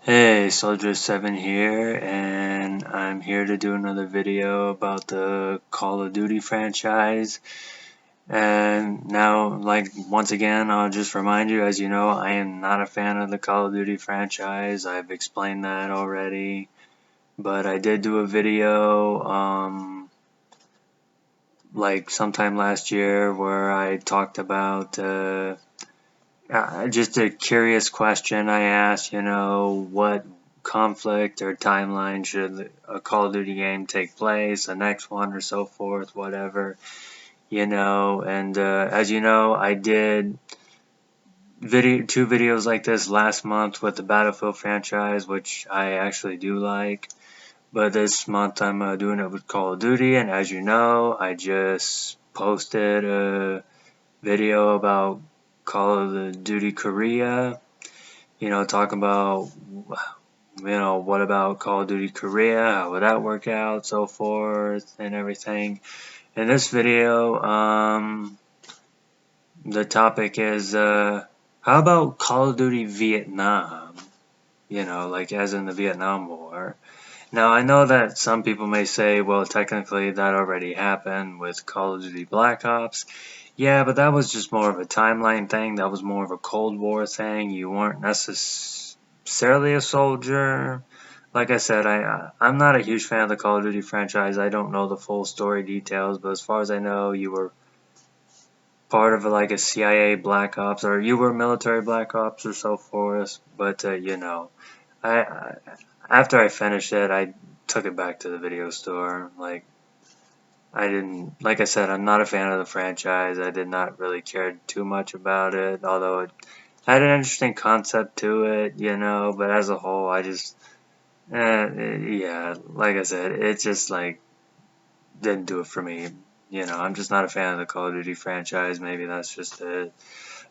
Hey, Soldier7 here, and I'm here to do another video about the Call of Duty franchise. And now, once again, I'll just remind you, as you know, I am not a fan of the Call of Duty franchise. I've explained that already. But I did do a video, sometime last year where I talked about, just a curious question I asked, what conflict or timeline should a Call of Duty game take place, the next one or so forth, whatever, and as you know, I did two videos like this last month with the Battlefield franchise, which I actually do like, but this month I'm doing it with Call of Duty, and as you know, I just posted a video about Call of Duty Korea, talking about, what about Call of Duty Korea, how would that work out, so forth, and everything. In this video, the topic is, how about Call of Duty Vietnam? Like as in the Vietnam War. Now, I know that some people may say, well, technically that already happened with Call of Duty Black Ops. Yeah, but that was just more of a timeline thing. That was more of a Cold War thing. You weren't necessarily a soldier. Like I said, I'm not a huge fan of the Call of Duty franchise. I don't know the full story details, but as far as I know, you were part of like a CIA Black Ops, or you were military Black Ops or so forth. But I after I finished it, I took it back to the video store. I didn't, like I said, I'm not a fan of the franchise. I did not really care too much about it, although it had an interesting concept to it, but as a whole, I just, yeah, like I said, it just, didn't do it for me. I'm just not a fan of the Call of Duty franchise. Maybe that's just it.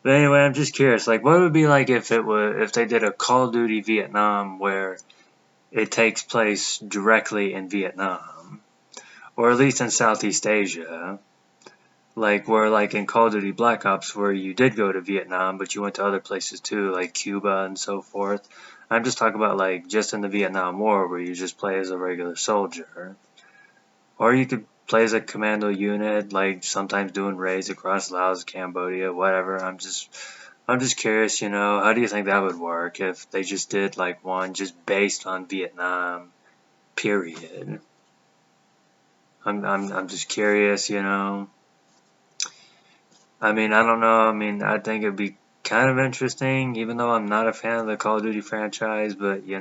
But anyway, I'm just curious, what would it be like if if they did a Call of Duty Vietnam where it takes place directly in Vietnam, or at least in Southeast Asia, where in Call of Duty Black Ops, where you did go to Vietnam, but you went to other places too, like Cuba and so forth. I'm just talking about just in the Vietnam War, where you just play as a regular soldier, or you could play as a commando unit, sometimes doing raids across Laos, Cambodia, whatever. I'm just curious, how do you think that would work if they just did one just based on Vietnam, period? I'm just curious, I mean, I don't know. I mean, I think it'd be kind of interesting, even though I'm not a fan of the Call of Duty franchise. But as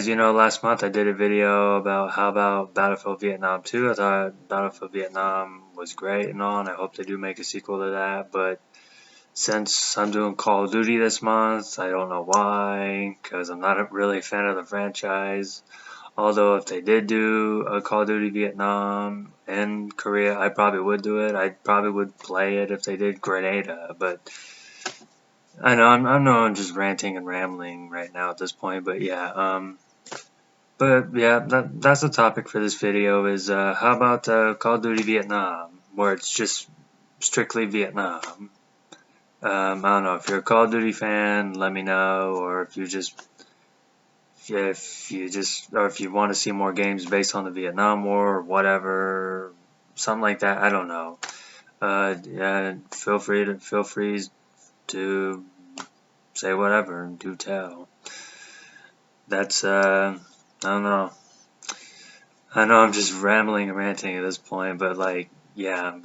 you know, last month I did a video about how about Battlefield Vietnam 2. I thought Battlefield Vietnam was great and all, and I hope they do make a sequel to that. But since I'm doing Call of Duty this month, I don't know why, because I'm not really a fan of the franchise. Although if they did do a Call of Duty Vietnam and Korea, I probably would do it. I probably would play it if they did Grenada. But I know I'm just ranting and rambling right now at this point. But yeah, that's the topic for this video. Is how about Call of Duty Vietnam, where it's just strictly Vietnam. I don't know if you're a Call of Duty fan. Let me know, or if you just or if you want to see more games based on the Vietnam War or whatever, something like that. I don't know. Yeah, feel free to say whatever and do tell. That's I don't know. I know I'm just rambling and ranting at this point, but yeah,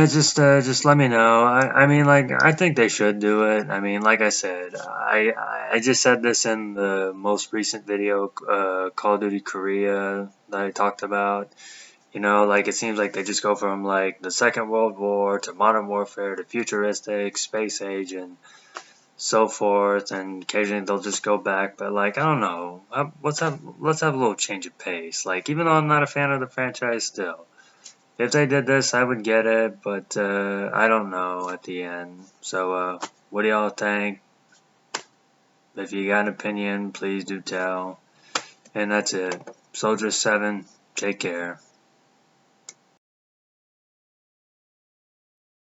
just let me know. I mean, I think they should do it. I mean, like I said, I just said this in the most recent video, Call of Duty Korea, that I talked about. It seems like they just go from the Second World War to Modern Warfare to futuristic, space age, and so forth. And occasionally they'll just go back. But I don't know. Let's have a little change of pace. Even though I'm not a fan of the franchise, still. If they did this, I would get it, but I don't know at the end. So, what do y'all think? If you got an opinion, please do tell. And that's it. Soldier7, take care.